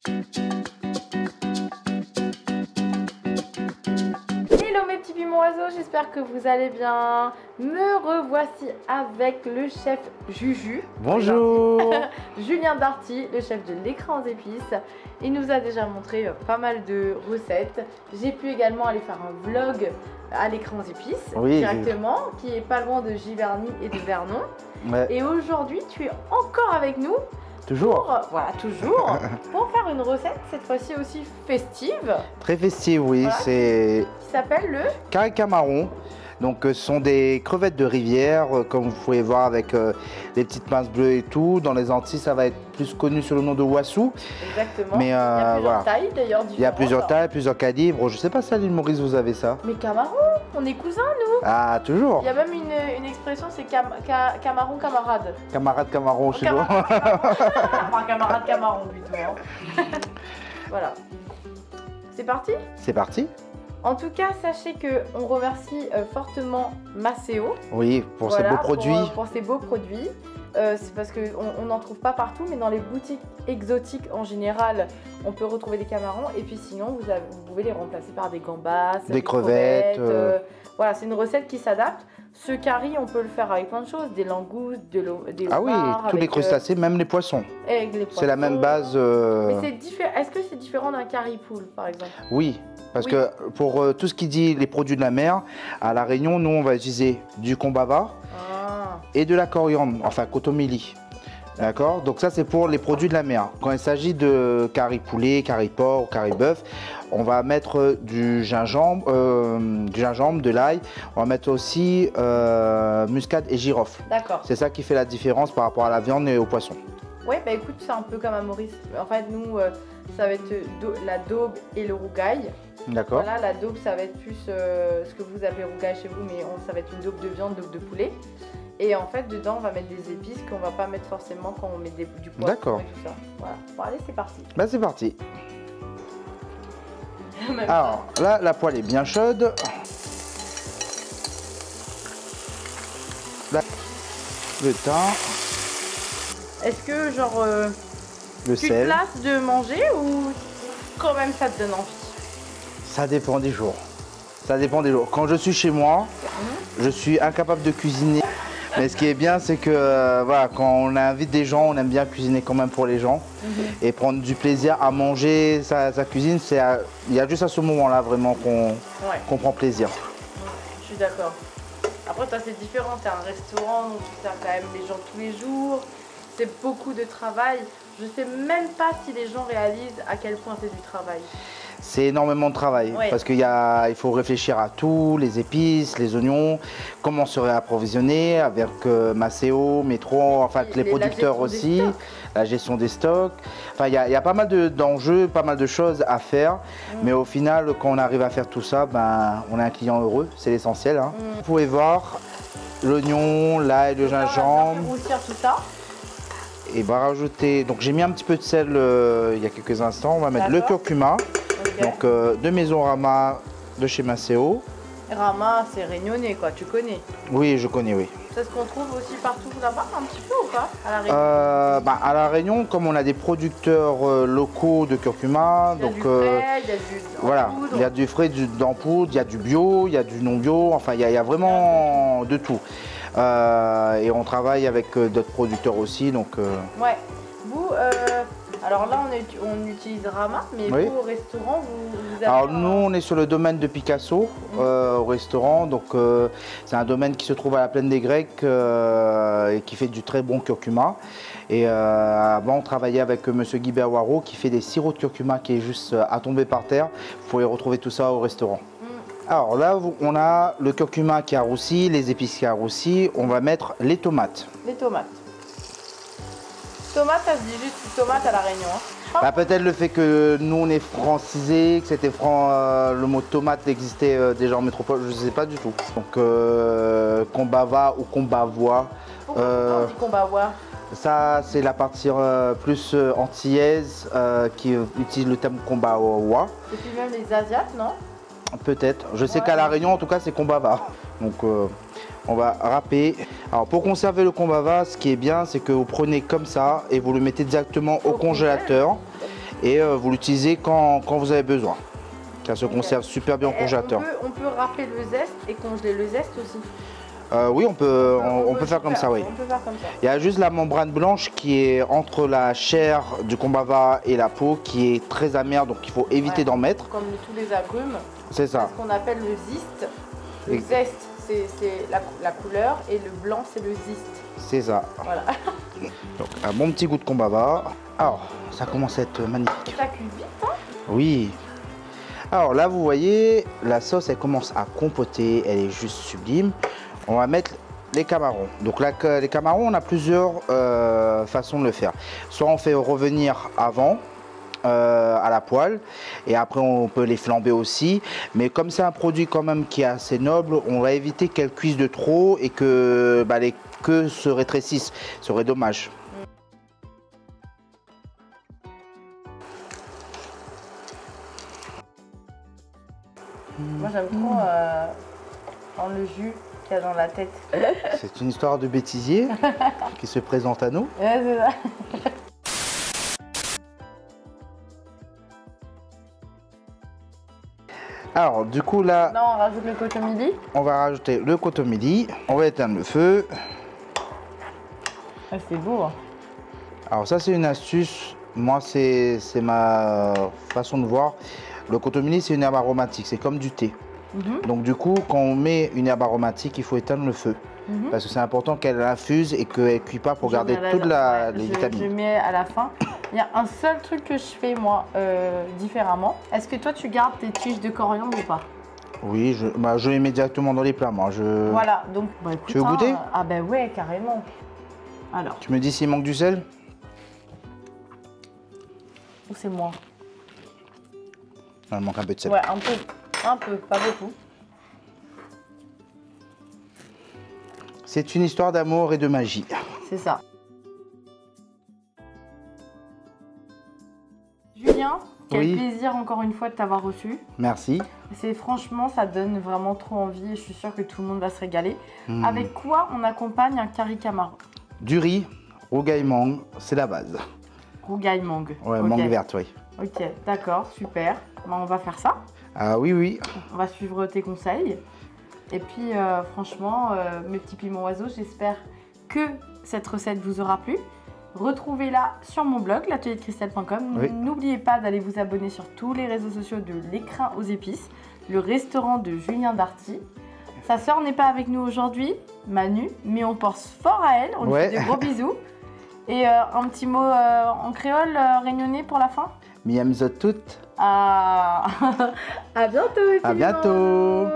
Hello mes petits piments oiseaux, j'espère que vous allez bien. Me revoici avec le chef Juju. Bonjour. Julien Darty, le chef de l'écran aux épices. Il nous a déjà montré pas mal de recettes. J'ai pu également aller faire un vlog à l'écran aux épices directement, qui est pas loin de Giverny et de Vernon. Ouais. Et aujourd'hui, tu es encore avec nous. Toujours. Toujours. Pour faire une recette, cette fois-ci aussi festive. Très festive, oui. Voilà, C'est qui s'appelle le carré camaron. Donc ce sont des crevettes de rivière, comme vous pouvez voir avec les petites pinces bleues et tout. Dans les Antilles, ça va être plus connu sous le nom de wassou. Exactement. Mais il y a plusieurs voilà. tailles d'ailleurs. Il y a plusieurs tailles, plusieurs calibres. Je sais pas si à l'île Maurice vous avez ça. Mais camaron, on est cousins nous. Ah, toujours. Il y a même une expression, c'est camaron camarade. Camarade camaron chez nous. Enfin, camarade camaron plutôt. Hein. Voilà. C'est parti? C'est parti. En tout cas, sachez qu'on remercie fortement Maceo. Oui, pour ces beaux produits. Pour ces beaux produits. C'est parce qu'on n'en trouve pas partout, mais dans les boutiques exotiques en général, on peut retrouver des camarons. Et puis sinon, vous pouvez les remplacer par des gambas, des crevettes. Voilà, c'est une recette qui s'adapte. Ce curry, on peut le faire avec plein de choses, des langoustes, des ah oui, tous les crustacés, même les poissons. C'est la même base. Mais c'est différent. Est-ce que c'est différent d'un curry poule, par exemple? Oui. Parce que pour tout ce qui dit les produits de la mer, à La Réunion, nous, on va utiliser du combava et de la coriandre, enfin cotomili. D'accord? Donc ça, c'est pour les produits de la mer. Quand il s'agit de curry poulet, curry porc, curry bœuf, on va mettre du gingembre, de l'ail. On va mettre aussi muscade et girofle. D'accord. C'est ça qui fait la différence par rapport à la viande et au poisson. Ouais, bah écoute, c'est un peu comme à Maurice. En fait, nous, ça va être la daube et le rougail. D'accord. Voilà, la daube, ça va être plus ce que vous appelez rougail chez vous, mais ça va être une daube de viande, daube de poulet. Et en fait, dedans, on va mettre des épices qu'on va pas mettre forcément quand on met du poivron et tout ça. Voilà. Bon, allez, c'est parti. Bah, c'est parti. Alors, là, la poêle est bien chaude. Là, le thym. Est-ce que, genre, le tu sel. te lasses de manger ou quand même ça te donne envie? Ça dépend des jours. Ça dépend des jours. Quand je suis chez moi, je suis incapable de cuisiner. Mais ce qui est bien, c'est que voilà, quand on invite des gens, on aime bien cuisiner quand même pour les gens. Et prendre du plaisir à manger sa cuisine, il y a juste à ce moment-là vraiment qu'on prend plaisir. Je suis d'accord. Après, toi, c'est différent. Tu as un restaurant, donc tu as quand même les gens tous les jours. C'est beaucoup de travail. Je sais même pas si les gens réalisent à quel point c'est du travail. C'est énormément de travail parce qu'il faut réfléchir à tout, les épices, les oignons, comment se réapprovisionner avec Maceo, Métro, enfin les producteurs aussi, la gestion des stocks. Enfin, il y a pas mal d'enjeux, pas mal de choses à faire, mais au final, quand on arrive à faire tout ça, ben, on a un client heureux, c'est l'essentiel. Hein. Vous pouvez voir l'oignon, l'ail, le gingembre. On va faire tout ça. Et va rajouter, donc j'ai mis un petit peu de sel il y a quelques instants, on va mettre le curcuma. Donc de Maison Rama de chez Maceo. Rama, c'est réunionnais quoi, tu connais? Oui, je connais, oui. C'est ce qu'on trouve aussi partout là-bas, un petit peu ou pas? À La Réunion à La Réunion, comme on a des producteurs locaux de curcuma, il y a du frais, il y a du voilà, il y a du frais, en poudre, il y a du bio, il y a du non bio, enfin il y a vraiment de tout. Et on travaille avec d'autres producteurs aussi, donc. Ouais. Vous, alors là, on utilise Rama, mais vous, au restaurant, vous avez... Alors nous, on est sur le domaine de Picasso, au restaurant. Donc c'est un domaine qui se trouve à la Plaine des Grecs et qui fait du très bon curcuma. Et avant, on travaillait avec monsieur Guy Berwaro qui fait des sirops de curcuma qui est juste à tomber par terre. Vous pouvez retrouver tout ça au restaurant. Alors là, on a le curcuma qui a roussi, les épices qui a roussi. On va mettre les tomates. Les tomates. Tomate, ça se dit juste tomate à La Réunion. Hein. Bah, peut-être le fait que nous on est francisé, que c'était le mot tomate existait déjà en métropole, je ne sais pas du tout. Donc combava ou combavois. Pourquoi on dit combavois? Ça c'est la partie plus antillaise qui utilise le terme combavois. Et puis même les Asiates, non? Peut-être. Je sais qu'à La Réunion en tout cas c'est combava. Donc on va râper. Alors pour conserver le combava, ce qui est bien, c'est que vous prenez comme ça et vous le mettez directement au congélateur. Et vous l'utilisez quand vous avez besoin. Ça se conserve super bien au congélateur. On peut râper le zeste et congeler le zeste aussi. Oui, on peut faire comme ça, oui. Il y a juste la membrane blanche qui est entre la chair du kombava et la peau qui est très amère, donc il faut éviter d'en mettre. Comme tous les agrumes. C'est ça. C'est ce qu'on appelle le zeste. Le zeste, c'est la couleur et le blanc, c'est le zeste. C'est ça. Voilà. Donc un bon petit goût de kombava. Alors, ça commence à être magnifique. Ça cuit vite, hein? Oui. Alors là, vous voyez, la sauce, elle commence à compoter, elle est juste sublime. On va mettre les camarons. Donc là, les camarons, on a plusieurs façons de le faire. Soit on fait revenir avant à la poêle et après on peut les flamber aussi. Mais comme c'est un produit quand même qui est assez noble, on va éviter qu'elles cuisent de trop et que les queues se rétrécissent. Ce serait dommage. Moi j'aime trop prendre le jus qu'il y a dans la tête. C'est une histoire de bêtisier qui se présente à nous. Ouais, c'est ça. Alors du coup là... Non, on rajoute le kotomili. On va rajouter le kotomili. On va éteindre le feu. Ah, c'est beau. Hein. Alors ça c'est une astuce. Moi c'est ma façon de voir. Le kotomili c'est une herbe aromatique, c'est comme du thé. Donc du coup, quand on met une herbe aromatique, il faut éteindre le feu. Parce que c'est important qu'elle infuse et qu'elle ne cuit pas pour garder toutes les vitamines. Je mets à la fin. Il y a un seul truc que je fais moi différemment. Est-ce que toi tu gardes tes tiges de coriandre ou pas? Oui, je les mets directement dans les plats moi. Voilà, donc écoute, tu veux goûter? Ah ben ouais, carrément. Alors. Tu me dis s'il manque du sel? Ou c'est moi? Non, il manque un peu de sel. Ouais, un peu, pas beaucoup. C'est une histoire d'amour et de magie. C'est ça. Julien, quel plaisir encore une fois de t'avoir reçu. Merci. Franchement, ça donne vraiment trop envie et je suis sûre que tout le monde va se régaler. Avec quoi on accompagne un curry camaro? Du riz, rougail mangue, c'est la base. Rougail mangue. Ouais, okay. Mangue verte, oui. Ok, d'accord, super. Ben, on va faire ça. Ah oui, oui. On va suivre tes conseils. Et puis, franchement, mes petits piments oiseaux, j'espère que cette recette vous aura plu. Retrouvez-la sur mon blog, l'atelierdeChristelle.com. Oui. N'oubliez pas d'aller vous abonner sur tous les réseaux sociaux de L'Écrin aux épices, le restaurant de Julien Darty. Sa sœur n'est pas avec nous aujourd'hui, Manu, mais on pense fort à elle. On lui fait des gros bisous. Et un petit mot en créole réunionnais pour la fin. Miam zot toutes. À bientôt. À bientôt.